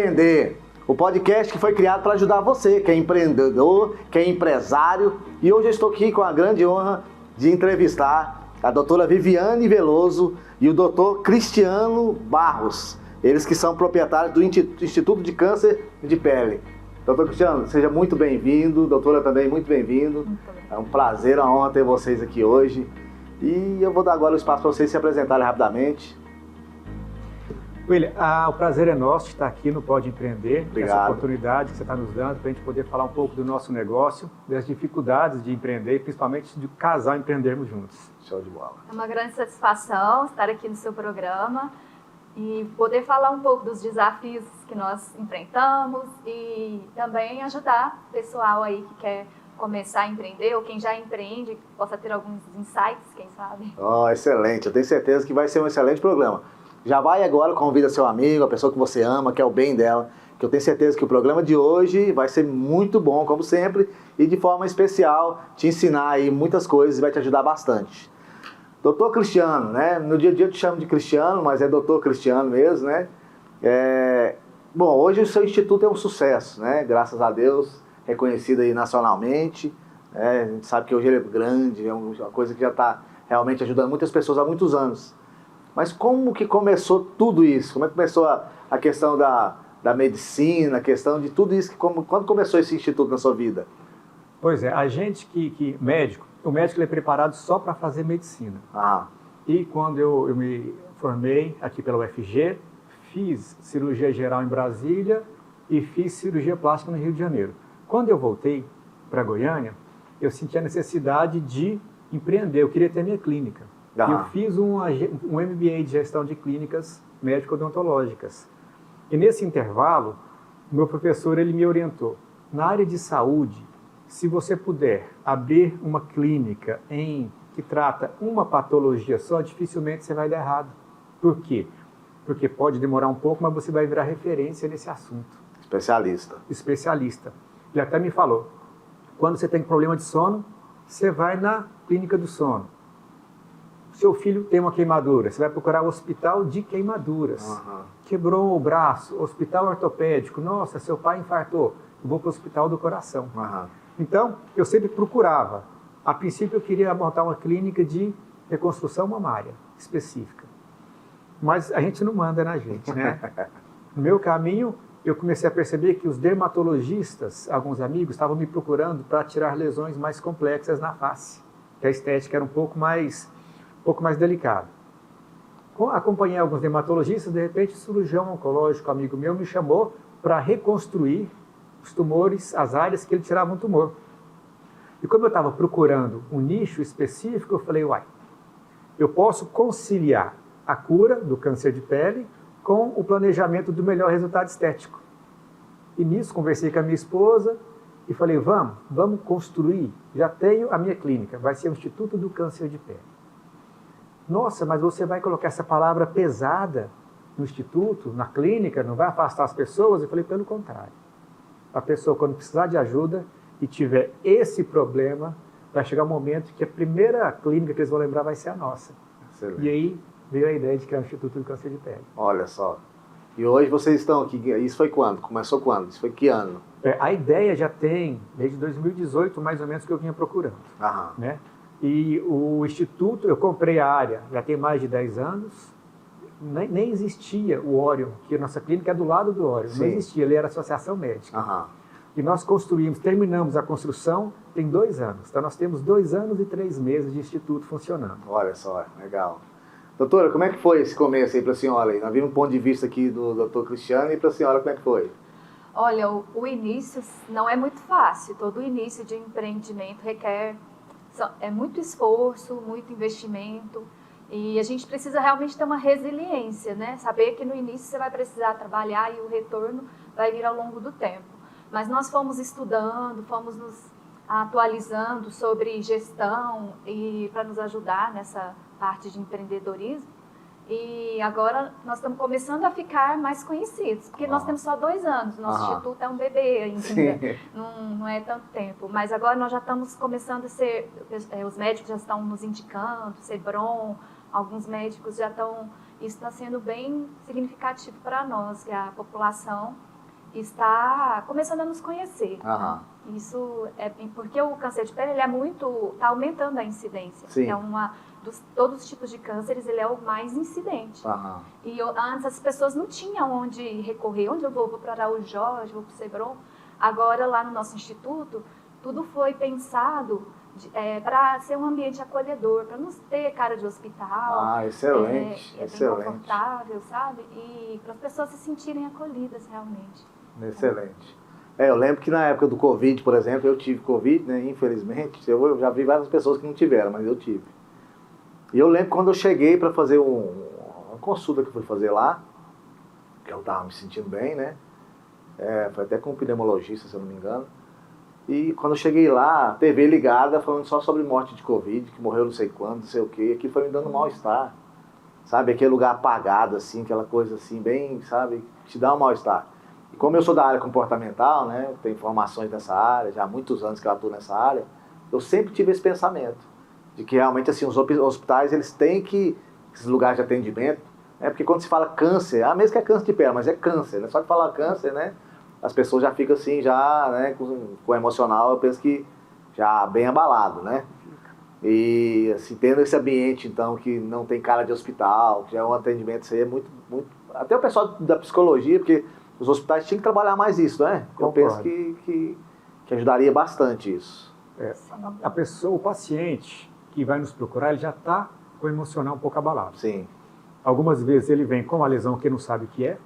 Empreender, o podcast que foi criado para ajudar você, que é empreendedor, que é empresário. E hoje eu estou aqui com a grande honra de entrevistar a doutora Viviane Veloso e o doutor Cristiano Barros, eles que são proprietários do Instituto de Câncer de Pele. Doutor Cristiano, seja muito bem-vindo, doutora também muito bem-vindo. É um prazer, uma honra ter vocês aqui hoje. E eu vou dar agora o espaço para vocês se apresentarem rapidamente. William, o prazer é nosso estar aqui no Pode Empreender. Obrigado. Essa oportunidade que você está nos dando para a gente poder falar um pouco do nosso negócio, das dificuldades de empreender e principalmente de casal empreendermos juntos. Show de bola. É uma grande satisfação estar aqui no seu programa e poder falar um pouco dos desafios que nós enfrentamos e também ajudar o pessoal aí que quer começar a empreender ou quem já empreende, possa ter alguns insights, quem sabe. Oh, excelente, eu tenho certeza que vai ser um excelente programa. Já vai agora, convida seu amigo, a pessoa que você ama, que é o bem dela, que eu tenho certeza que o programa de hoje vai ser muito bom, como sempre, e de forma especial te ensinar aí muitas coisas e vai te ajudar bastante. Doutor Cristiano, né? No dia a dia eu te chamo de Cristiano, mas é doutor Cristiano mesmo, né? Bom, hoje o seu instituto é um sucesso, né? Graças a Deus, reconhecido aí nacionalmente, né? A gente sabe que hoje ele é grande, é uma coisa que já está realmente ajudando muitas pessoas há muitos anos. Mas como que começou tudo isso? Como é que começou a questão da medicina, a questão de tudo isso? Quando começou esse instituto na sua vida? Pois é, a gente médico, o médico ele é preparado só para fazer medicina. E quando eu me formei aqui pela UFG, fiz cirurgia geral em Brasília e fiz cirurgia plástica no Rio de Janeiro. Quando eu voltei para Goiânia, eu senti a necessidade de empreender, eu queria ter minha clínica. E eu fiz um MBA de gestão de clínicas médico-odontológicas. E nesse intervalo, o meu professor ele me orientou. Na área de saúde, se você puder abrir uma clínica que trata uma patologia só, dificilmente você vai dar errado. Por quê? Porque pode demorar um pouco, mas você vai virar referência nesse assunto. Especialista. Ele até me falou, quando você tem problema de sono, você vai na clínica do sono. Seu filho tem uma queimadura, você vai procurar o hospital de queimaduras. Quebrou o braço, hospital ortopédico. Nossa, seu pai infartou, eu vou para o hospital do coração. Então, eu sempre procurava. A princípio, eu queria montar uma clínica de reconstrução mamária específica. Mas a gente não manda na gente, né? No meu caminho, eu comecei a perceber que os dermatologistas, alguns amigos, estavam me procurando para tirar lesões mais complexas na face. Que a estética era um pouco mais delicado. Acompanhei alguns dermatologistas, de repente, o cirurgião oncológico, amigo meu, me chamou para reconstruir os tumores, as áreas que ele tirava um tumor. E como eu estava procurando um nicho específico, eu falei, eu posso conciliar a cura do câncer de pele com o planejamento do melhor resultado estético. E nisso, conversei com a minha esposa e falei, vamos construir, já tenho a minha clínica, vai ser o Instituto do Câncer de Pele. Nossa, mas você vai colocar essa palavra pesada no instituto, na clínica, não vai afastar as pessoas? Eu falei, pelo contrário. A pessoa, quando precisar de ajuda e tiver esse problema, vai chegar um momento que a primeira clínica que eles vão lembrar vai ser a nossa. Excelente. E aí veio a ideia de criar o Instituto do Câncer de Pele. Olha só. E hoje vocês estão aqui, isso foi quando? Começou quando? Isso foi que ano? A ideia já tem, desde 2018, mais ou menos, que eu vinha procurando. Né? E o Instituto, eu comprei a área, já tem mais de 10 anos, nem existia o Orion, que a nossa clínica é do lado do Orion, não existia, ele era associação médica. E nós terminamos a construção tem 2 anos, então nós temos 2 anos e 3 meses de Instituto funcionando. Olha só, legal. Doutora, como é que foi esse começo aí para a senhora? Nós vimos um ponto de vista aqui do doutor Cristiano e para a senhora como é que foi? Olha, o início não é muito fácil, todo início de empreendimento requer muito esforço, muito investimento e a gente precisa realmente ter uma resiliência, né? Saber que no início você vai precisar trabalhar e o retorno vai vir ao longo do tempo. Mas nós fomos estudando, fomos nos atualizando sobre gestão e para nos ajudar nessa parte de empreendedorismo. E agora nós estamos começando a ficar mais conhecidos, porque nós temos só 2 anos, nosso instituto é um bebê ainda, não é tanto tempo. Mas agora nós já estamos começando a ser, os médicos já estão nos indicando, Sebron, alguns médicos já estão, isso está sendo bem significativo para nós, que a população está começando a nos conhecer. Aham. Isso é porque o câncer de pele ele está aumentando a incidência. Sim. Todos os tipos de cânceres, ele é o mais incidente. Aham. E antes as pessoas não tinham onde recorrer. Onde eu vou para Araújo Jorge, vou para o Sebron. Agora, lá no nosso instituto, tudo foi pensado para ser um ambiente acolhedor, para não ter cara de hospital. Excelente. Bem Excelente. confortável, sabe? E para as pessoas se sentirem acolhidas realmente. Excelente. Eu lembro que na época do Covid, por exemplo, eu tive Covid, né? Infelizmente. Eu já vi várias pessoas que não tiveram, mas eu tive. E eu lembro quando eu cheguei para fazer uma consulta que eu fui fazer lá, que eu estava me sentindo bem, né? Foi até com um pneumologista, se eu não me engano. E quando eu cheguei lá, a TV ligada, falando só sobre morte de Covid, que morreu não sei quando, não sei o quê. Aquilo foi me dando mal-estar. Sabe? Aquele lugar apagado, assim, aquela coisa assim, bem, sabe? Te dá um mal-estar. E como eu sou da área comportamental, né? Eu tenho informações nessa área, já há muitos anos que eu atuo nessa área, eu sempre tive esse pensamento. De que realmente, assim, os hospitais, eles têm que, esses lugares de atendimento, porque quando se fala câncer, mesmo que é câncer de pele, mas é câncer, né? Só de falar câncer, né? As pessoas já ficam assim, já, né, com o emocional, eu penso que já bem abalado, né? E, assim, tendo esse ambiente, então, que não tem cara de hospital, que já é um atendimento, isso aí é muito, muito... Até o pessoal da psicologia, porque os hospitais tinham que trabalhar mais isso, né? Eu penso que ajudaria bastante isso. A pessoa, o paciente que vai nos procurar, ele já está com o emocional um pouco abalado. Sim. Algumas vezes ele vem com uma lesão que ele não sabe o que é,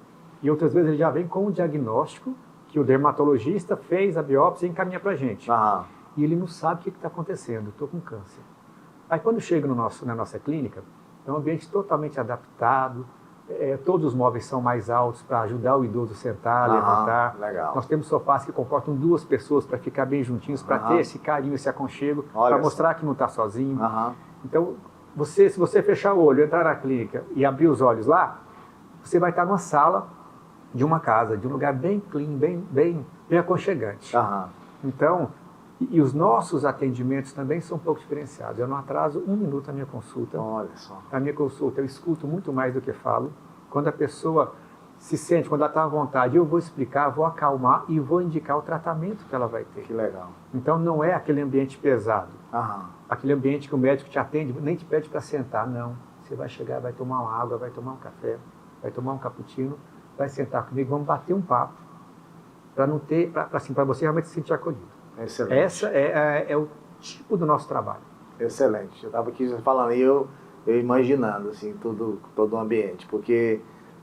e outras vezes ele já vem com um diagnóstico que o dermatologista fez a biópsia e encaminha para a gente. E ele não sabe o que está acontecendo, estou com câncer. Aí quando chega na nossa clínica, é um ambiente totalmente adaptado, todos os móveis são mais altos para ajudar o idoso a sentar, levantar. Legal. Nós temos sofás que comportam 2 pessoas para ficar bem juntinhos, para ter esse carinho, esse aconchego, para mostrar que não está sozinho. Então, se você fechar o olho, entrar na clínica e abrir os olhos lá, você vai estar numa sala de uma casa, de um lugar bem clean, bem aconchegante. Então, e os nossos atendimentos também são um pouco diferenciados. Eu não atraso 1 minuto a minha consulta. Olha só. A minha consulta eu escuto muito mais do que falo. Quando a pessoa se sente, quando ela está à vontade, eu vou explicar, vou acalmar e vou indicar o tratamento que ela vai ter. Que legal. Então não é aquele ambiente pesado. Aquele ambiente que o médico te atende, nem te pede para sentar, não. Você vai chegar, vai tomar uma água, vai tomar um café, vai tomar um cappuccino, vai sentar comigo, vamos bater um papo, para você realmente se sentir acolhido. Excelente. Essa é o tipo do nosso trabalho. Excelente. Eu estava aqui falando e eu imaginando assim, todo o ambiente, porque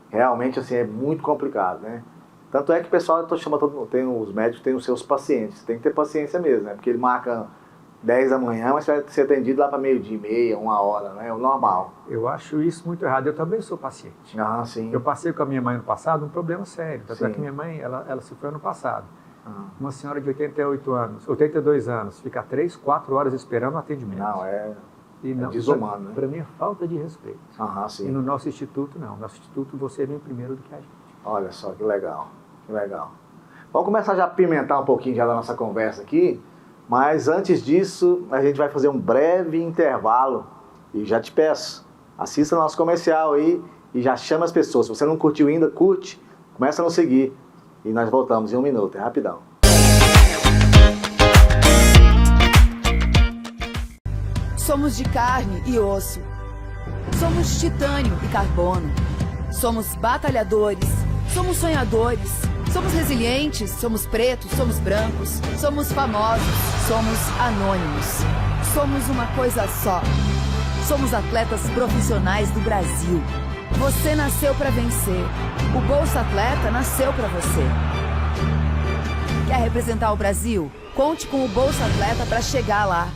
realmente assim, é muito complicado, né? Tanto é que o pessoal, os médicos têm os seus pacientes, tem que ter paciência mesmo, né? Porque ele marca 10 da manhã, mas vai ser atendido lá para 12h30, 1h, né? É o normal. Eu acho isso muito errado. Eu também sou paciente. Sim. Eu passei com a minha mãe no passado um problema sério. Tanto é que minha mãe, ela se foi ano passado. Uma senhora de 82 anos, fica 3, 4 horas esperando o atendimento. É desumano, né? Para mim é falta de respeito. Sim. E no nosso instituto, não. No nosso instituto, você vem primeiro do que a gente. Olha só, que legal. Que legal. Vamos começar já a pimentar um pouquinho já da nossa conversa aqui, mas antes disso, a gente vai fazer um breve intervalo. E já te peço, assista nosso comercial aí e já chama as pessoas. Se você não curtiu ainda, curte, começa a nos seguir. E nós voltamos em 1 minuto, é rapidão. Somos de carne e osso. Somos titânio e carbono. Somos batalhadores. Somos sonhadores. Somos resilientes. Somos pretos. Somos brancos. Somos famosos. Somos anônimos. Somos uma coisa só. Somos atletas profissionais do Brasil. Você nasceu para vencer. O Bolsa Atleta nasceu para você. Quer representar o Brasil? Conte com o Bolsa Atleta para chegar lá.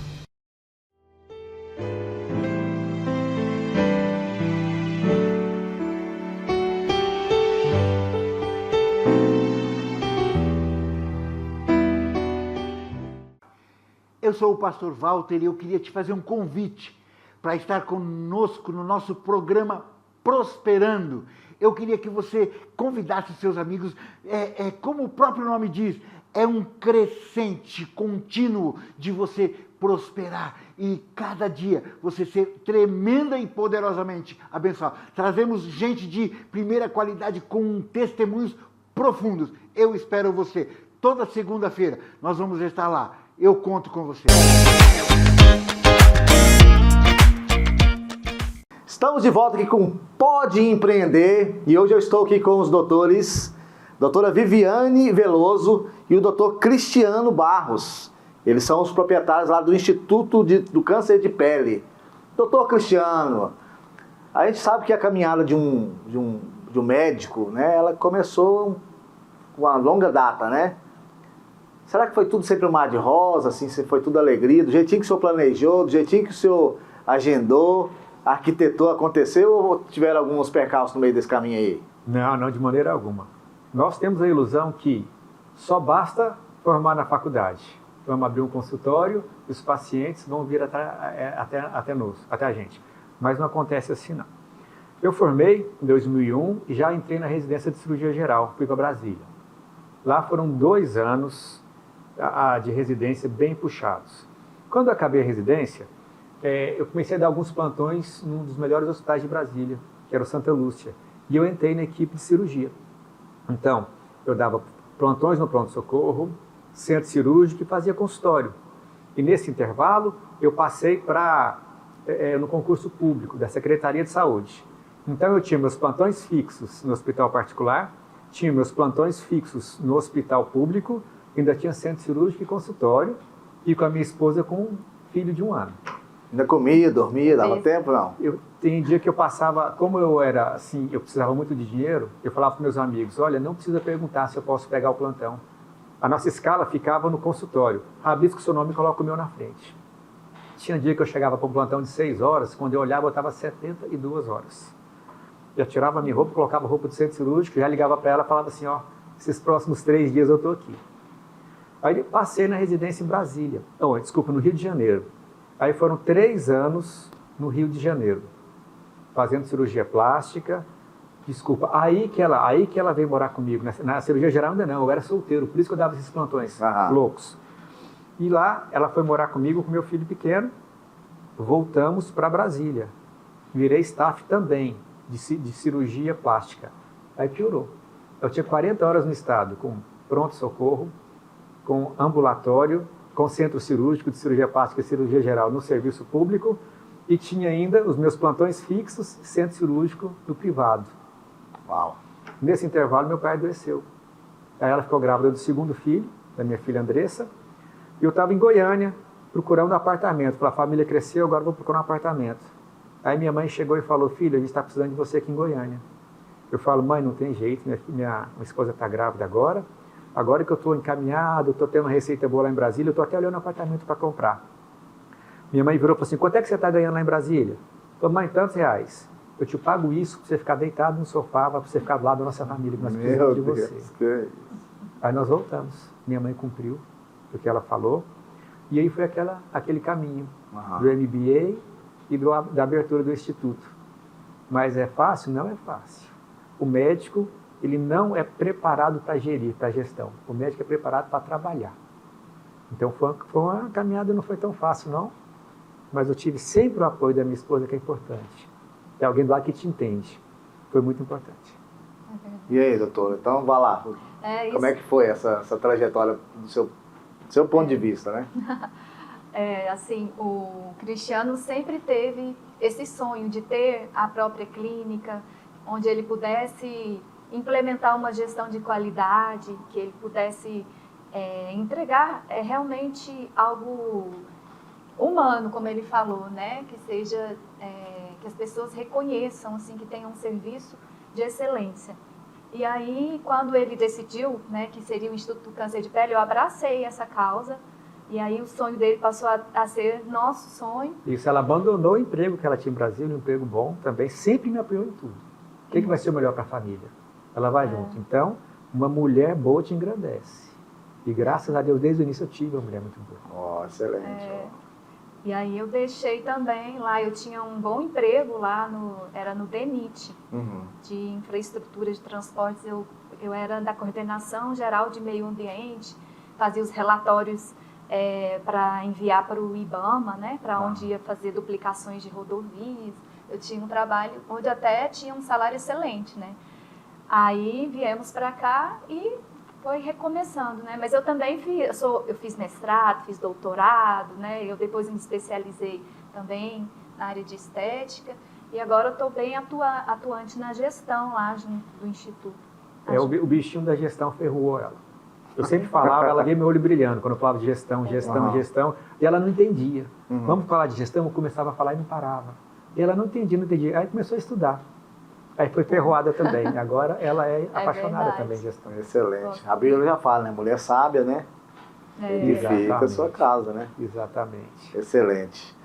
Eu sou o pastor Walter e eu queria te fazer um convite para estar conosco no nosso programa Prosperando. Eu queria que você convidasse os seus amigos, como o próprio nome diz, é um crescente contínuo de você prosperar e cada dia você ser tremenda e poderosamente abençoado. Trazemos gente de primeira qualidade com testemunhos profundos. Eu espero você. Toda segunda-feira nós vamos estar lá. Eu conto com você. Estamos de volta aqui com Pode Empreender e hoje eu estou aqui com os doutores, doutora Viviane Veloso e o doutor Cristiano Barros. Eles são os proprietários lá do Instituto do Câncer de Pele. Doutor Cristiano, a gente sabe que a caminhada de um médico, né, ela começou com uma longa data, né? Será que foi tudo sempre um mar de rosa, assim, foi tudo alegria, do jeitinho que o senhor planejou, do jeitinho que o senhor agendou, arquitetou, aconteceu, ou tiveram alguns percalços no meio desse caminho aí? Não, de maneira alguma. Nós temos a ilusão que só basta formar na faculdade. Vamos abrir um consultório e os pacientes vão vir até a gente. Mas não acontece assim, não. Eu formei em 2001 e já entrei na residência de cirurgia geral, fui para Brasília. Lá foram 2 anos de residência bem puxados. Quando eu acabei a residência, eu comecei a dar alguns plantões num dos melhores hospitais de Brasília, que era o Santa Lúcia, e eu entrei na equipe de cirurgia. Então, eu dava plantões no pronto-socorro, centro cirúrgico e fazia consultório. E nesse intervalo, eu passei no concurso público da Secretaria de Saúde. Então, eu tinha meus plantões fixos no hospital particular, tinha meus plantões fixos no hospital público, ainda tinha centro cirúrgico e consultório, e com a minha esposa com um filho de 1 ano. Ainda comia, dormia, dava tempo, não? Tem dia que eu passava, como eu era assim, eu precisava muito de dinheiro, eu falava para meus amigos, olha, não precisa perguntar se eu posso pegar o plantão. A nossa escala ficava no consultório. Rabisco o seu nome e coloca o meu na frente. Tinha dia que eu chegava para um plantão de 6 horas, quando eu olhava eu estava 72 horas. Já tirava a minha roupa, colocava roupa de centro cirúrgico, já ligava para ela e falava assim, ó, esses próximos 3 dias eu estou aqui. Aí passei na residência em Brasília, no Rio de Janeiro. Aí foram 3 anos no Rio de Janeiro, fazendo cirurgia plástica. Aí que ela veio morar comigo. Na cirurgia geral ainda não, eu era solteiro, por isso que eu dava esses plantões loucos. E lá ela foi morar comigo com meu filho pequeno. Voltamos para Brasília. Virei staff também de cirurgia plástica. Aí piorou. Eu tinha 40 horas no estado, com pronto-socorro, com ambulatório, com centro cirúrgico de cirurgia plástica e cirurgia geral no serviço público, e tinha ainda os meus plantões fixos, centro cirúrgico do privado. Uau! Nesse intervalo, meu pai adoeceu. Aí ela ficou grávida do 2º filho, da minha filha Andressa, e eu estava em Goiânia, procurando um apartamento. Falei, a família cresceu, agora vou procurar um apartamento. Aí minha mãe chegou e falou, filho, a gente está precisando de você aqui em Goiânia. Eu falo, mãe, não tem jeito, minha esposa está grávida agora que eu estou encaminhado, estou tendo uma receita boa lá em Brasília, eu estou até olhando apartamento para comprar. Minha mãe virou e falou assim, quanto é que você está ganhando lá em Brasília? Eu falei, mãe, tantos reais. Eu te pago isso para você ficar deitado no sofá, para você ficar do lado da nossa família, que nós precisamos de você. Aí nós voltamos. Minha mãe cumpriu o que ela falou. E aí foi aquele caminho do MBA e da abertura do Instituto. Mas é fácil? Não é fácil. O médico, ele não é preparado para gerir, para gestão. O médico é preparado para trabalhar. Então foi uma caminhada, não foi tão fácil, não. Mas eu tive sempre o apoio da minha esposa, que é importante. É alguém lá que te entende. Foi muito importante. E aí, doutor? Então, vá lá. Como é que foi essa trajetória do seu ponto de vista, né? Assim, o Cristiano sempre teve esse sonho de ter a própria clínica, onde ele pudesse implementar uma gestão de qualidade, que ele pudesse entregar realmente algo humano, como ele falou, né? Que seja, que as pessoas reconheçam, assim, que tenha um serviço de excelência. E aí, quando ele decidiu, né, que seria o Instituto do Câncer de Pele, eu abracei essa causa. E aí o sonho dele passou a ser nosso sonho. Isso, ela abandonou o emprego que ela tinha em Brasília, um emprego bom também, sempre me apoiou em tudo. O que vai ser o melhor para a família? Ela vai junto. Então, uma mulher boa te engrandece. E graças a Deus, desde o início eu tive uma mulher muito boa. Excelente. E aí eu deixei também lá, eu tinha um bom emprego lá, era no DENIT, de infraestrutura de transportes. Eu era da coordenação geral de meio ambiente, fazia os relatórios para enviar para o IBAMA, né, para onde ia fazer duplicações de rodovias. Eu tinha um trabalho onde até tinha um salário excelente, né? Aí viemos para cá e foi recomeçando, né? Mas eu também eu fiz mestrado, fiz doutorado, né? Eu depois me especializei também na área de estética e agora eu estou bem atuante na gestão lá junto do Instituto. O bichinho da gestão ferrou ela. Eu sempre falava, ela via meu olho brilhando quando eu falava de gestão, e ela não entendia. Vamos falar de gestão, eu começava a falar e não parava. E ela não entendia. Aí começou a estudar. Aí foi ferroada também. Agora ela é apaixonada verdade. também em gestão. Excelente. A Bíblia já fala, né? Mulher sábia, né? Edifica a sua casa, né? Exatamente. Excelente.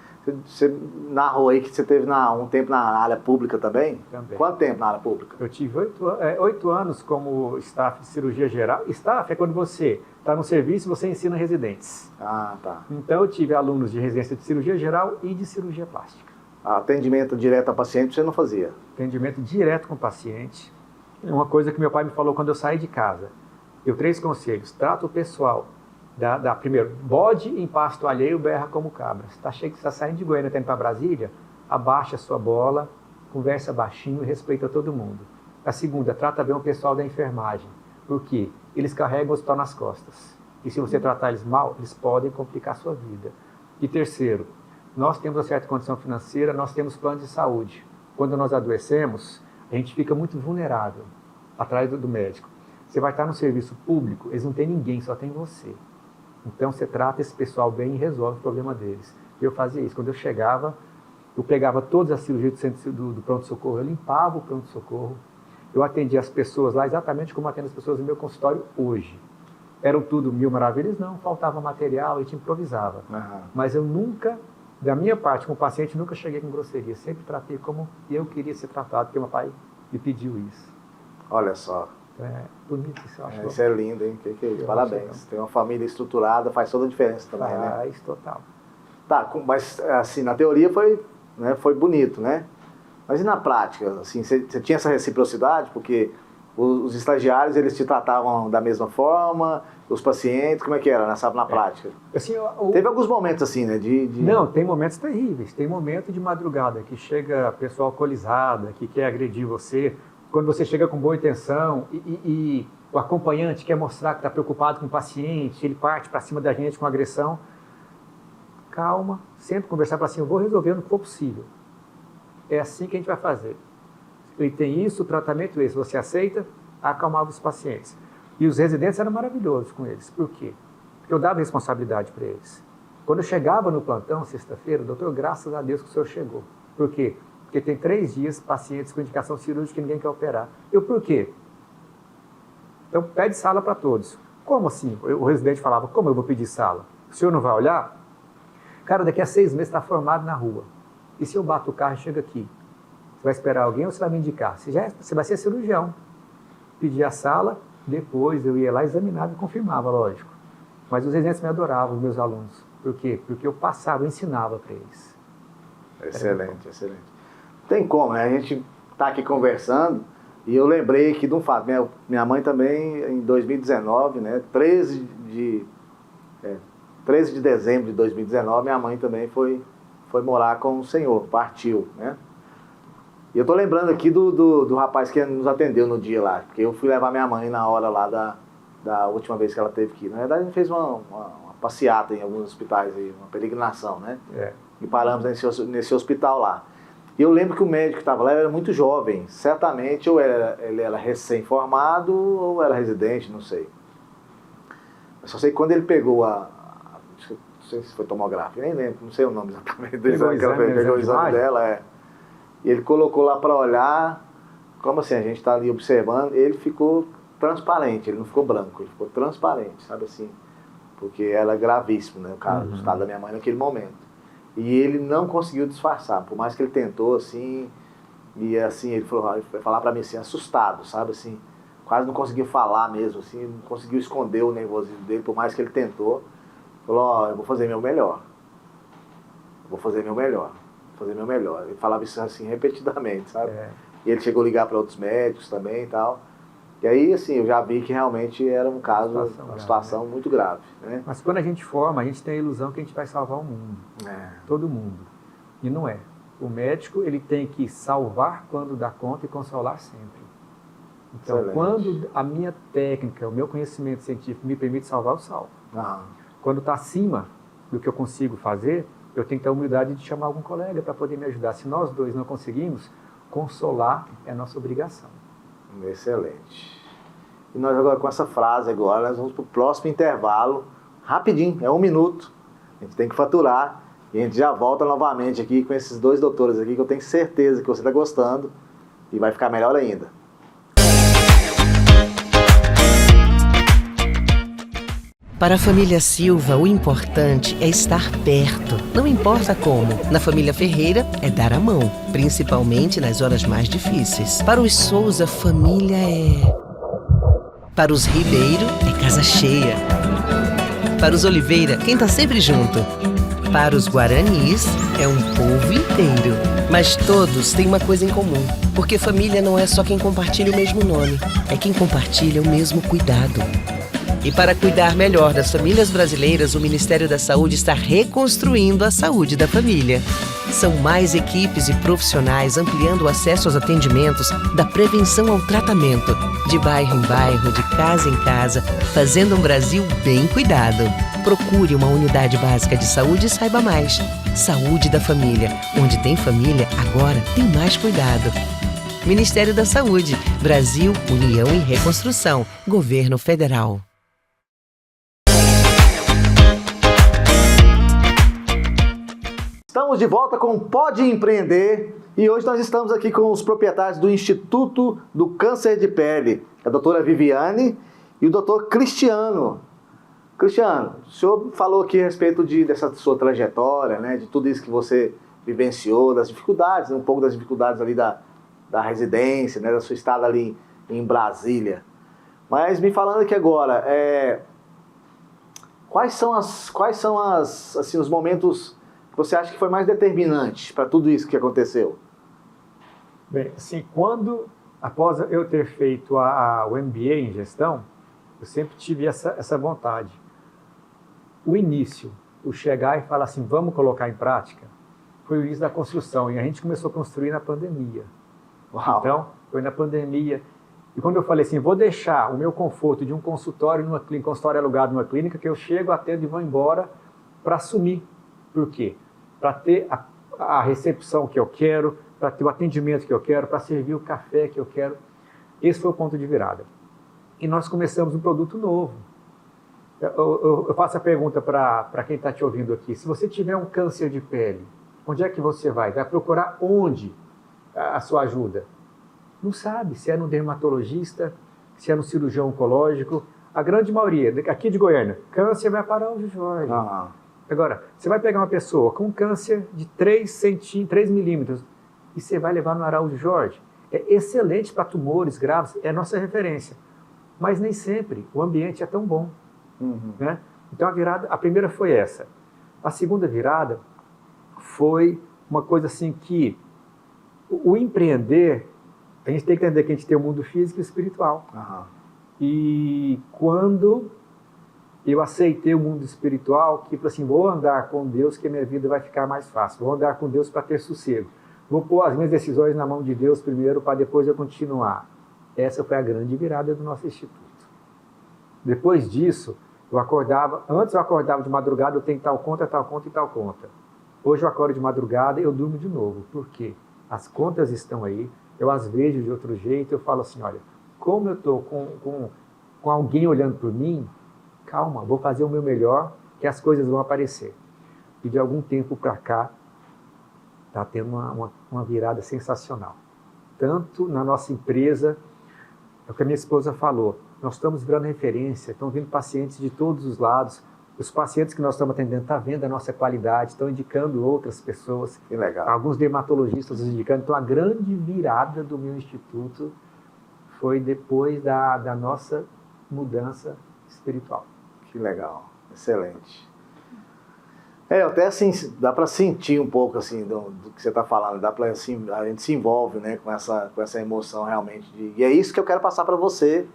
Você narrou aí que você teve um tempo na área pública também? Também. Quanto tempo na área pública? Eu tive 8 anos como staff de cirurgia geral. Staff é quando você está no serviço e você ensina residentes. Ah, tá. Então eu tive alunos de residência de cirurgia geral e de cirurgia plástica. Atendimento direto a paciente você não fazia? Atendimento direto com o paciente. É uma coisa que meu pai me falou quando eu saí de casa. Deu 3 conselhos. Trata o pessoal. Primeiro, bode em pasto alheio berra como cabra. Você está saindo de Goiânia, está indo para Brasília, abaixa a sua bola, conversa baixinho e respeita todo mundo. A segunda, trata bem o pessoal da enfermagem. Por quê? Eles carregam o hospital nas costas. E se você tratar eles mal, eles podem complicar a sua vida. E terceiro, nós temos uma certa condição financeira, nós temos planos de saúde. Quando nós adoecemos, a gente fica muito vulnerável atrás do médico. Você vai estar no serviço público, eles não têm ninguém, só tem você. Então você trata esse pessoal bem e resolve o problema deles. Eu fazia isso. Quando eu chegava, eu pegava todas as cirurgias do pronto-socorro, eu limpava o pronto-socorro, eu atendia as pessoas lá exatamente como atendo as pessoas no meu consultório hoje. Eram tudo mil maravilhas? Não, faltava material, a gente improvisava. Mas eu nunca, da minha parte, com o paciente, nunca cheguei com grosseria. Sempre tratei como eu queria ser tratado, porque meu pai me pediu isso. Olha só. É bonito isso, eu acho. Isso é lindo, hein? Que é isso? Parabéns. Tem uma família estruturada, faz toda a diferença também, né? Faz, total. Tá, mas assim, na teoria foi bonito, né? Mas e na prática? Assim, você tinha essa reciprocidade? Porque os estagiários, eles te tratavam da mesma forma, os pacientes, como é que era, na prática? Assim, Teve alguns momentos assim, né? Não, tem momentos terríveis. Tem momento de madrugada que chega pessoa alcoolizada, que quer agredir você. Quando você chega com boa intenção e o acompanhante quer mostrar que está preocupado com o paciente, ele parte para cima da gente com agressão. Calma, sempre conversar para cima, eu vou resolver no que for possível. É assim que a gente vai fazer. Ele tem isso, o tratamento esse, você aceita? Acalmava os pacientes. E os residentes eram maravilhosos com eles. Por quê? Porque eu dava responsabilidade para eles. Quando eu chegava no plantão, sexta-feira, doutor, graças a Deus que o senhor chegou. Por quê? Porque tem 3 dias pacientes com indicação cirúrgica que ninguém quer operar. Por quê? Então pede sala para todos. Como assim? O residente falava, como eu vou pedir sala? O senhor não vai olhar? Cara, daqui a 6 meses está formado na rua. E se eu bato o carro e chego aqui? Você vai esperar alguém ou você vai me indicar? Você vai ser cirurgião. Pedi a sala, depois eu ia lá, examinava e confirmava, lógico. Mas os residentes me adoravam, os meus alunos. Por quê? Porque eu passava, eu ensinava para eles. Excelente, excelente. Tem como, né? A gente está aqui conversando e eu lembrei aqui de um fato. Minha mãe também, em 2019, né? 13 de dezembro de 2019, minha mãe também foi morar com o Senhor, partiu, né? E eu tô lembrando aqui do rapaz que nos atendeu no dia lá, porque eu fui levar minha mãe na hora lá da última vez que ela teve aqui. Na verdade, a gente fez uma passeata em alguns hospitais aí, uma peregrinação, né? E paramos nesse hospital lá. E eu lembro que o médico que estava lá era muito jovem, certamente ou ele era recém-formado ou era residente, não sei. Eu só sei que quando ele pegou não sei se foi tomografia, nem lembro, não sei o nome exatamente do exame que ela fez, pegou o exame dela, E ele colocou lá para olhar, como assim, a gente está ali observando, ele ficou transparente, ele não ficou branco, ele ficou transparente, sabe assim, porque era gravíssimo, né, o estado da minha mãe naquele momento. E ele não conseguiu disfarçar, por mais que ele tentou, assim, e assim, ele foi falar para mim assim, assustado, sabe, assim, quase não conseguiu falar mesmo, assim, não conseguiu esconder o nervosismo dele, por mais que ele tentou. Falou, eu vou fazer meu melhor. Vou fazer meu melhor. Ele falava isso assim repetidamente, sabe? E ele chegou a ligar para outros médicos também e tal. E aí, assim, eu já vi que realmente era um caso, uma situação muito grave, né? Mas quando a gente forma, a gente tem a ilusão que a gente vai salvar o mundo. Todo mundo. E não é. O médico, ele tem que salvar quando dá conta e consolar sempre. Então, excelente. Quando a minha técnica, o meu conhecimento científico me permite salvar, eu salvo. Quando está acima do que eu consigo fazer, eu tenho que ter a humildade de chamar algum colega para poder me ajudar. Se nós dois não conseguimos, consolar é nossa obrigação. Excelente. E nós agora, com essa frase agora, nós vamos para o próximo intervalo, rapidinho, é 1 minuto. A gente tem que faturar e a gente já volta novamente aqui com esses 2 doutores aqui, que eu tenho certeza que você está gostando e vai ficar melhor ainda. Para a família Silva, o importante é estar perto. Não importa como. Na família Ferreira, é dar a mão, principalmente nas horas mais difíceis. Para os Souza, família é... Para os Ribeiro, é casa cheia. Para os Oliveira, quem tá sempre junto. Para os Guaranis, é um povo inteiro. Mas todos têm uma coisa em comum. Porque família não é só quem compartilha o mesmo nome. É quem compartilha o mesmo cuidado. E para cuidar melhor das famílias brasileiras, o Ministério da Saúde está reconstruindo a saúde da família. São mais equipes e profissionais ampliando o acesso aos atendimentos, da prevenção ao tratamento, de bairro em bairro, de casa em casa, fazendo um Brasil bem cuidado. Procure uma unidade básica de saúde e saiba mais. Saúde da família. Onde tem família, agora tem mais cuidado. Ministério da Saúde, Brasil, União e Reconstrução, Governo Federal. Estamos de volta com Pode Empreender e hoje nós estamos aqui com os proprietários do Instituto do Câncer de Pele, a doutora Viviane e o doutor Cristiano. Cristiano, o senhor falou aqui a respeito dessa sua trajetória, né, de tudo isso que você vivenciou, das dificuldades, um pouco das dificuldades ali da residência, né, da sua estada ali em Brasília. Mas me falando aqui agora, quais são assim, os momentos que você acha que foi mais determinante para tudo isso que aconteceu? Bem, assim, após eu ter feito o MBA em gestão, eu sempre tive essa vontade. O início, o chegar e falar assim, vamos colocar em prática, foi o início da construção. E a gente começou a construir na pandemia. Uau. Então, foi na pandemia. E quando eu falei assim, vou deixar o meu conforto de um consultório numa clínica, consultório alugado numa clínica, que eu chego, atendo e vou embora para assumir. Por quê? Para ter a recepção que eu quero, para ter o atendimento que eu quero, para servir o café que eu quero. Esse foi o ponto de virada. E nós começamos um produto novo. Eu faço a pergunta para quem está te ouvindo aqui. Se você tiver um câncer de pele, onde é que você vai? Vai procurar onde a sua ajuda? Não sabe se é no dermatologista, se é no cirurgião oncológico. A grande maioria, aqui de Goiânia, câncer vai para o Jorge. Agora, você vai pegar uma pessoa com câncer de 3 milímetros e você vai levar no Araújo Jorge. É excelente para tumores graves, é a nossa referência. Mas nem sempre o ambiente é tão bom. Né? Então a primeira foi essa. A segunda virada foi uma coisa assim que o empreender, a gente tem que entender que a gente tem o mundo físico e espiritual. E quando eu aceitei o mundo espiritual, que assim, vou andar com Deus que a minha vida vai ficar mais fácil. Vou andar com Deus para ter sossego. Vou pôr as minhas decisões na mão de Deus primeiro, para depois eu continuar. Essa foi a grande virada do nosso instituto. Depois disso, antes eu acordava de madrugada, eu tenho tal conta e tal conta. Hoje eu acordo de madrugada e eu durmo de novo. Por quê? As contas estão aí, eu as vejo de outro jeito, eu falo assim, olha, como eu estou com alguém olhando por mim, calma, vou fazer o meu melhor, que as coisas vão aparecer. E de algum tempo para cá, está tendo uma virada sensacional. Tanto na nossa empresa, é o que a minha esposa falou, nós estamos virando referência, estão vindo pacientes de todos os lados, os pacientes que nós estamos atendendo estão vendo a nossa qualidade, estão indicando outras pessoas. Que legal. Alguns dermatologistas indicando. Então, a grande virada do meu instituto foi depois da nossa mudança espiritual. Que legal, excelente. Até assim, dá para sentir um pouco assim do que você está falando, dá para assim, a gente se envolve, né, com essa emoção realmente. E é isso que eu quero passar para você,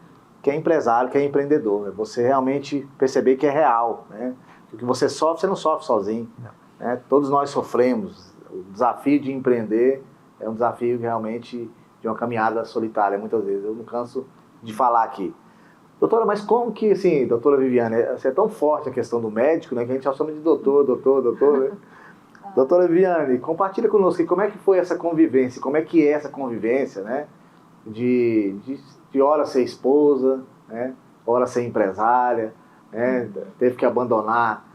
que é empresário, que é empreendedor. É você realmente perceber que é real, né? O que você sofre, você não sofre sozinho. Né? Todos nós sofremos. O desafio de empreender é um desafio que realmente de uma caminhada solitária, muitas vezes. Eu não canso de falar aqui. Doutora, mas como que, assim, doutora Viviane, é tão forte a questão do médico, né, que a gente só chama de doutor, né? Doutora Viviane, compartilha conosco como é que foi essa convivência, como é que é essa convivência, né, de hora ser esposa, né, hora ser empresária, né, teve que abandonar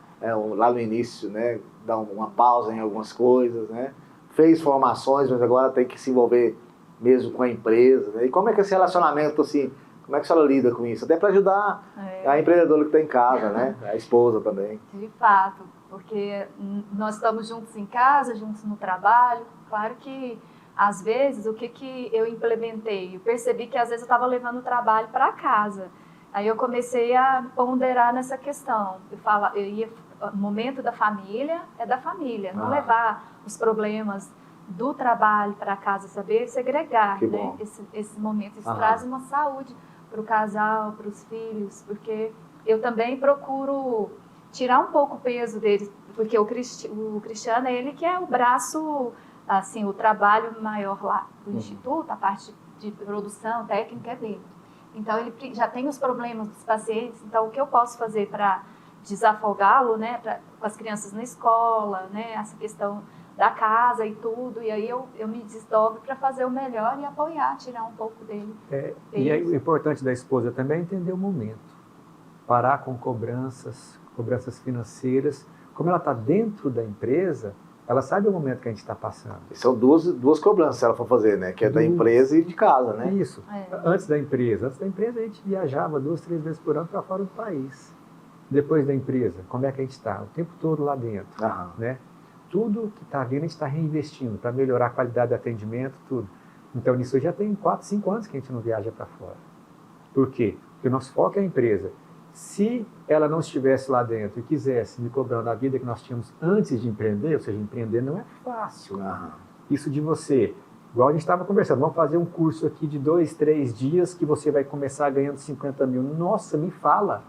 lá no início, né, dar uma pausa em algumas coisas, né, fez formações, mas agora tem que se envolver mesmo com a empresa, né, e como é que é esse relacionamento, assim, como é que a senhora lida com isso? Até para ajudar a empreendedora que está em casa, né? A esposa também. De fato, porque nós estamos juntos em casa, juntos no trabalho. Claro que, às vezes, o que eu implementei? Eu percebi que, às vezes, eu estava levando o trabalho para casa. Aí eu comecei a ponderar nessa questão. O momento da família é da família, não levar os problemas do trabalho para casa, saber segregar, né? Esse momento. Isso traz uma saúde para o casal, para os filhos, porque eu também procuro tirar um pouco o peso deles, porque o Cristiano é ele que é o braço, assim, o trabalho maior lá do Instituto, a parte de produção técnica é dele. Então ele já tem os problemas dos pacientes, então o que eu posso fazer para desafogá-lo, né, com as crianças na escola, né, essa questão da casa e tudo, e aí eu me desdobro para fazer o melhor e apoiar, tirar um pouco dele. E o importante da esposa também é entender o momento, parar com cobranças financeiras. Como ela está dentro da empresa, ela sabe o momento que a gente está passando. E são duas cobranças se ela for fazer, né? Que é da empresa e de casa, né? Isso. Antes da empresa a gente viajava 2, 3 vezes por ano para fora do país. Depois da empresa, como é que a gente está? O tempo todo lá dentro, né? Tudo que está vindo, a gente está reinvestindo para melhorar a qualidade do atendimento, tudo. Então, nisso já tem 4, 5 anos que a gente não viaja para fora. Por quê? Porque o nosso foco é a empresa. Se ela não estivesse lá dentro e quisesse me cobrando a vida que nós tínhamos antes de empreender, ou seja, empreender não é fácil. Isso de você, igual a gente estava conversando, vamos fazer um curso aqui de 2, 3 dias que você vai começar ganhando 50 mil. Nossa, me fala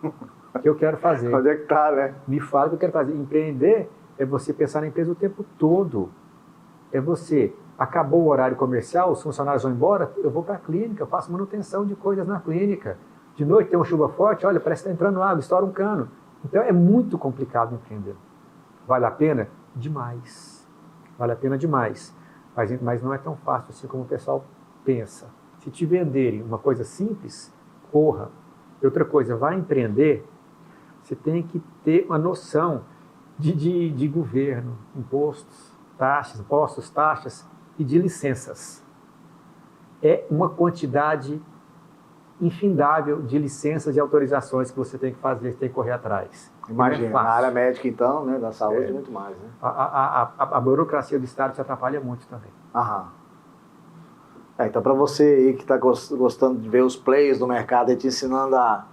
o que eu quero fazer. Onde é que tá, né? Me fala o que eu quero fazer. Empreender é você pensar na empresa o tempo todo. É você, acabou o horário comercial, os funcionários vão embora, eu vou para a clínica, eu faço manutenção de coisas na clínica. De noite tem uma chuva forte, olha, parece que está entrando água, estoura um cano. Então é muito complicado empreender. Vale a pena? Demais. Vale a pena demais. Mas não é tão fácil assim como o pessoal pensa. Se te venderem uma coisa simples, corra. E outra coisa, vai empreender, você tem que ter uma noção de governo, impostos, taxas e de licenças. É uma quantidade infindável de licenças e autorizações que você tem que fazer, tem que correr atrás. Imagina, na área médica então, né, da saúde, muito mais, né? A burocracia do Estado te atrapalha muito também. Então para você aí que está gostando de ver os players do mercado e te ensinando a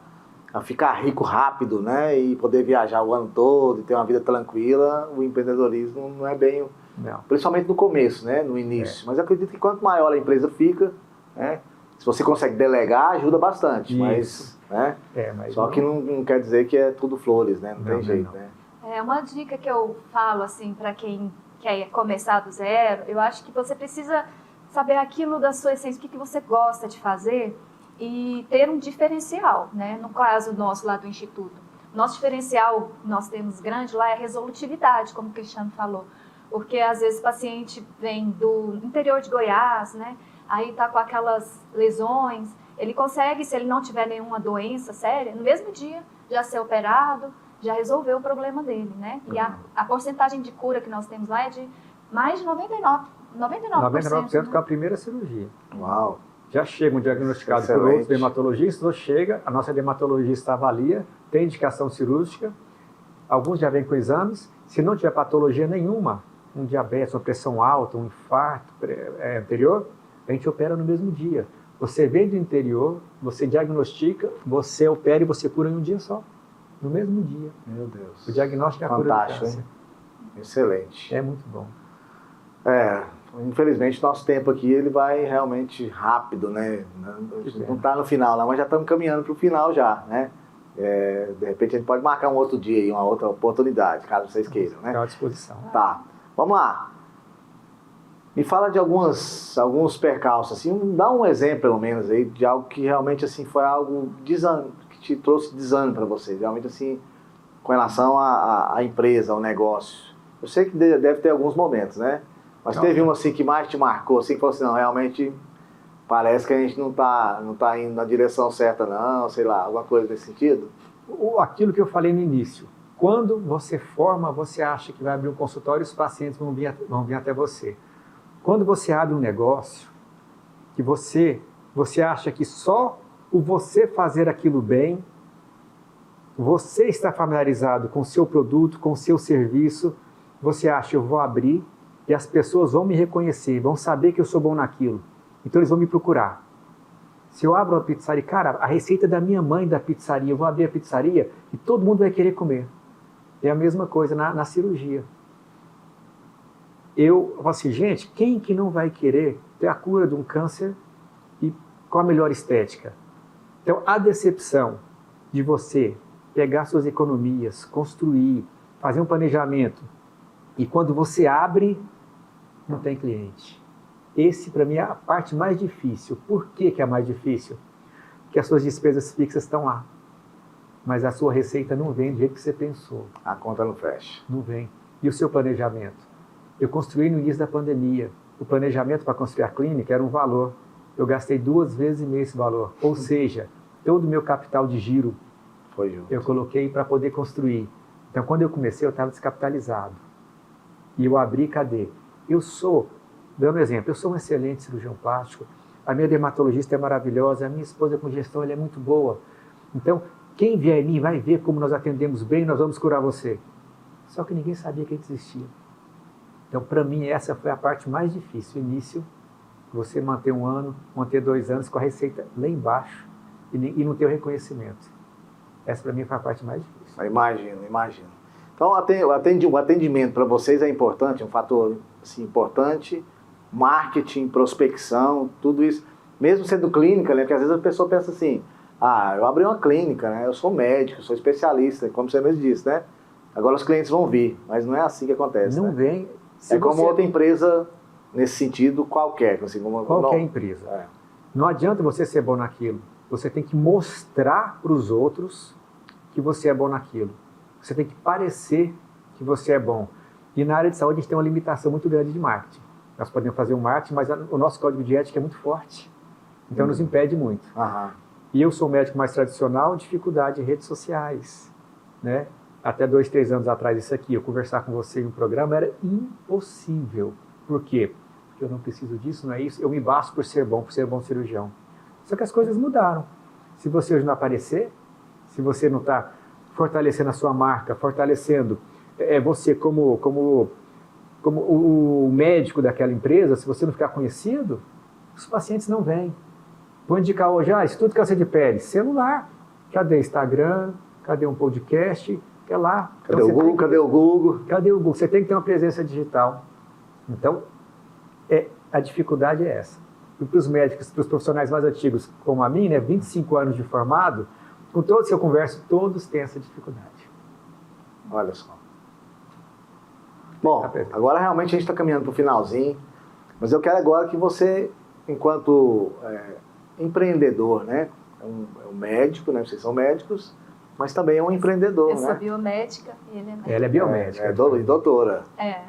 ficar rico rápido, né, e poder viajar o ano todo e ter uma vida tranquila, o empreendedorismo não é bem, principalmente no começo, né, no início. Mas eu acredito que quanto maior a empresa fica, né, se você consegue delegar, ajuda bastante. Mas, né, só que não quer dizer que é tudo flores, né, não tem jeito, né. Uma dica que eu falo assim para quem quer começar do zero, eu acho que você precisa saber aquilo da sua essência, o que você gosta de fazer, e ter um diferencial, né? No caso nosso lá do Instituto. Nosso diferencial, nós temos grande lá, é a resolutividade, como o Cristiano falou. Porque às vezes o paciente vem do interior de Goiás, né? Aí está com aquelas lesões, ele consegue, se ele não tiver nenhuma doença séria, no mesmo dia já ser operado, já resolveu o problema dele, né? E a porcentagem de cura que nós temos lá é de mais de 99% com a primeira cirurgia. Uau! Já chegam diagnosticados por outros dermatologistas, ou chega, a nossa dermatologista avalia, tem indicação cirúrgica, alguns já vêm com exames, se não tiver patologia nenhuma, um diabetes, uma pressão alta, um infarto anterior, a gente opera no mesmo dia. Você vem do interior, você diagnostica, você opera e você cura em um dia só, no mesmo dia. Meu Deus. O diagnóstico é a cura do câncer. Hein? Excelente. É muito bom. Infelizmente, nosso tempo aqui ele vai realmente rápido, né? Não está no final, não, mas já estamos caminhando para o final já, né? De repente a gente pode marcar um outro dia, uma outra oportunidade, caso vocês queiram, né? Ficar à disposição. Tá, vamos lá. Me fala de alguns percalços, assim, dá um exemplo pelo menos aí de algo que realmente assim foi algo que te trouxe desânimo para você, realmente assim, com relação à empresa, ao negócio. Eu sei que deve ter alguns momentos, né? Mas teve um assim que mais te marcou, assim, que falou assim, não, realmente parece que a gente não tá indo na direção certa não, sei lá, alguma coisa nesse sentido? Aquilo que eu falei no início, quando você forma, você acha que vai abrir um consultório e os pacientes vão vir até você. Quando você abre um negócio, que você acha que só o você fazer aquilo bem, você está familiarizado com o seu produto, com o seu serviço, você acha, eu vou abrir e as pessoas vão me reconhecer, vão saber que eu sou bom naquilo. Então eles vão me procurar. Se eu abro uma pizzaria, cara, a receita da minha mãe da pizzaria, eu vou abrir a pizzaria e todo mundo vai querer comer. É a mesma coisa na cirurgia. Eu falo assim, gente, quem que não vai querer ter a cura de um câncer e com a melhor estética? Então, a decepção de você pegar suas economias, construir, fazer um planejamento e quando você abre, não tem cliente. Esse, para mim, é a parte mais difícil. Por que é a mais difícil? Porque as suas despesas fixas estão lá, mas a sua receita não vem do jeito que você pensou. A conta não fecha. Não vem. E o seu planejamento? Eu construí no início da pandemia. O planejamento para construir a clínica era um valor. Eu gastei 2,5 vezes esse valor. Ou seja, todo o meu capital de giro eu coloquei para poder construir. Então, quando eu comecei, eu estava descapitalizado. E eu abri, cadê? Dando um exemplo, eu sou um excelente cirurgião plástico, a minha dermatologista é maravilhosa, a minha esposa com gestão ela é muito boa. Então, quem vier em mim vai ver como nós atendemos bem e nós vamos curar você. Só que ninguém sabia que existia. Então, para mim, essa foi a parte mais difícil. O início, você manter 1 ano, manter 2 anos com a receita lá embaixo e não ter o reconhecimento. Essa, para mim, foi a parte mais difícil. Imagino. Então, o atendimento para vocês é importante, um fator assim, importante, marketing, prospecção, tudo isso. Mesmo sendo clínica, né? Porque às vezes a pessoa pensa assim, eu abri uma clínica, né? Eu sou médico, sou especialista, como você mesmo disse, né? Agora os clientes vão vir, mas não é assim que acontece. Não né? vem. Como outra empresa, nesse sentido, qualquer. Assim, qualquer empresa. É. Não adianta você ser bom naquilo. Você tem que mostrar para os outros que você é bom naquilo. Você tem que parecer que você é bom. E na área de saúde a gente tem uma limitação muito grande de marketing. Nós podemos fazer um marketing, mas o nosso código de ética é muito forte. Então nos impede muito. E eu sou um médico mais tradicional, dificuldade em redes sociais. Né? Até 2, 3 anos atrás, isso aqui, eu conversar com você em um programa era impossível. Por quê? Porque eu não preciso disso, não é isso. Eu me basto por ser bom cirurgião. Só que as coisas mudaram. Se você hoje não aparecer, se você não está fortalecendo a sua marca, fortalecendo você como o médico daquela empresa, se você não ficar conhecido, os pacientes não vêm. Vou indicar hoje, Instituto de Câncer de Pele, celular. Cadê Instagram? Cadê um podcast? Que é lá. Cadê o Google? Cadê o Google? Cadê o Google? Você tem que ter uma presença digital. Então, a dificuldade é essa. E para os médicos, para os profissionais mais antigos, como a mim, 25 anos de formado, com todos que eu converso, todos têm essa dificuldade. Olha só. Bom, agora realmente a gente está caminhando para o finalzinho, mas eu quero agora que você, enquanto empreendedor, né? É um médico, né? Vocês são médicos, mas também é um empreendedor, Eu sou biomédica e ele é médico. Ela é biomédica. E doutora.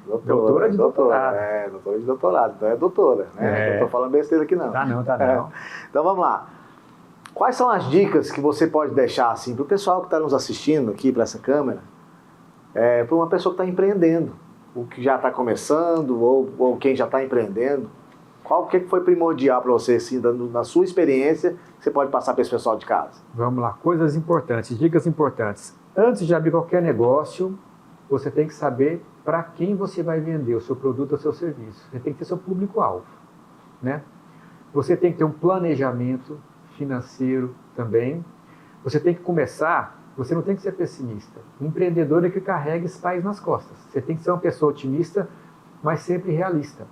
Doutora de doutorado. Doutora de doutorado. Então é doutora, né? Não estou falando besteira aqui não. Tá não. Então vamos lá. Quais são as dicas que você pode deixar assim, para o pessoal que está nos assistindo aqui para essa câmera, para uma pessoa que está empreendendo, o que já está começando ou quem já está empreendendo? O que foi primordial para você, assim, na sua experiência, que você pode passar para esse pessoal de casa? Vamos lá, coisas importantes, dicas importantes. Antes de abrir qualquer negócio, você tem que saber para quem você vai vender o seu produto ou o seu serviço. Você tem que ter seu público-alvo, né? Você tem que ter um planejamento financeiro também. Você tem que começar, você não tem que ser pessimista. O empreendedor é que carrega esse país nas costas. Você tem que ser uma pessoa otimista, mas sempre realista.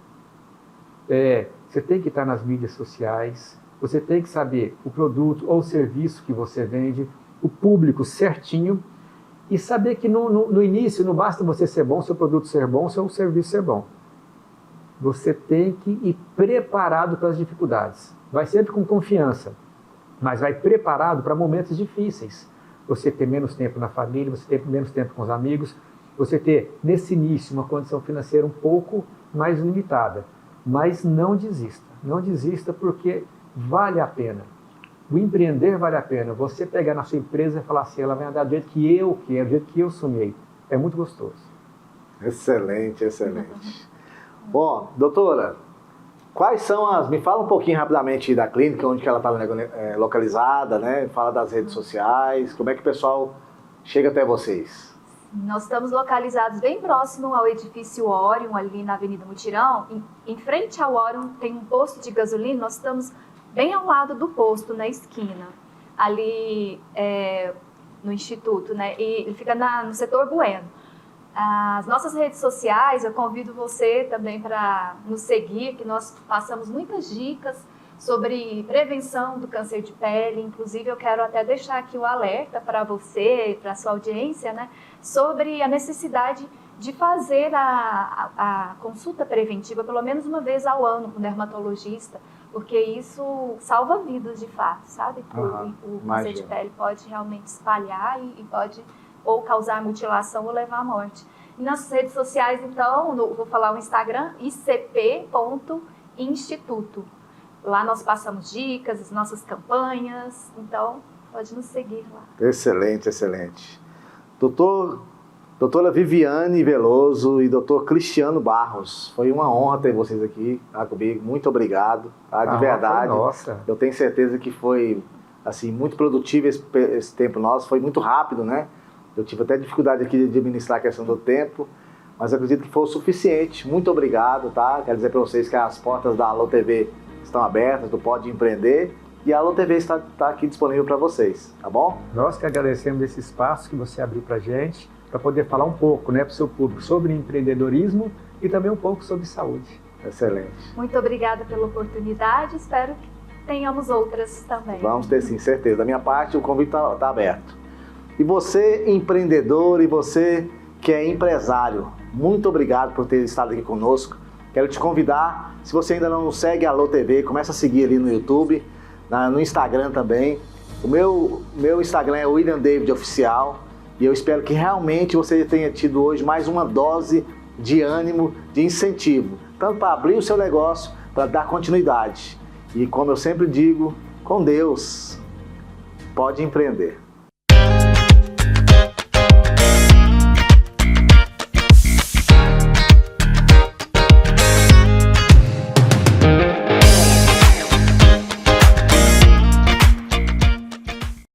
Você tem que estar nas mídias sociais, você tem que saber o produto ou o serviço que você vende, o público certinho, e saber que no início não basta você ser bom, seu produto ser bom, seu serviço ser bom. você tem que ir preparado para as dificuldades. Vai sempre com confiança, mas vai preparado para momentos difíceis. Você ter menos tempo na família, você ter menos tempo com os amigos, você ter, nesse início, uma condição financeira um pouco mais limitada. Mas não desista. Não desista porque vale a pena. O empreender vale a pena. Você pegar na sua empresa e falar assim, ela vai andar do jeito que eu quero, do jeito que eu sonhei. É muito gostoso. Excelente, excelente. Bom, doutora, quais são as... Me fala um pouquinho rapidamente da clínica, onde que ela está localizada, né? Fala das redes sociais, como é que o pessoal chega até vocês? Nós estamos localizados bem próximo ao edifício Orion, ali na Avenida Mutirão. Em frente ao Orion tem um posto de gasolina, nós estamos bem ao lado do posto, na esquina, ali no Instituto, né? E ele fica no setor Bueno. As nossas redes sociais, eu convido você também para nos seguir, que nós passamos muitas dicas sobre prevenção do câncer de pele. Inclusive, eu quero até deixar aqui o alerta para você, para a sua audiência, né, sobre a necessidade de fazer a consulta preventiva pelo menos uma vez ao ano com o dermatologista, porque isso salva vidas de fato, sabe? O câncer de pele pode realmente espalhar e pode ou causar mutilação ou levar à morte. E nas redes sociais, então, vou falar o Instagram, icp.instituto. Lá nós passamos dicas, as nossas campanhas, então pode nos seguir lá. Excelente, excelente. Doutora Viviane Veloso e doutor Cristiano Barros, foi uma honra ter vocês aqui comigo, muito obrigado, tá? De verdade. Nossa. Eu tenho certeza que foi assim, muito produtivo esse tempo nosso, foi muito rápido, né? Eu tive até dificuldade aqui de administrar a questão do tempo, mas eu acredito que foi o suficiente. Muito obrigado, tá? Quero dizer para vocês que as portas da Alô TV estão abertas, do Pode Empreender, e a Alô TV está aqui disponível para vocês, tá bom? Nós que agradecemos esse espaço que você abriu para a gente, para poder falar um pouco, né, para o seu público sobre empreendedorismo e também um pouco sobre saúde. Excelente. Muito obrigada pela oportunidade, espero que tenhamos outras também. Vamos ter sim, certeza. Da minha parte, o convite está aberto. E você, empreendedor, e você que é empresário, muito obrigado por ter estado aqui conosco. Quero te convidar, se você ainda não segue a Alô TV, começa a seguir ali no YouTube, no Instagram também. O meu Instagram é William David Oficial, e eu espero que realmente você tenha tido hoje mais uma dose de ânimo, de incentivo, tanto para abrir o seu negócio, para dar continuidade. E como eu sempre digo, com Deus, pode empreender.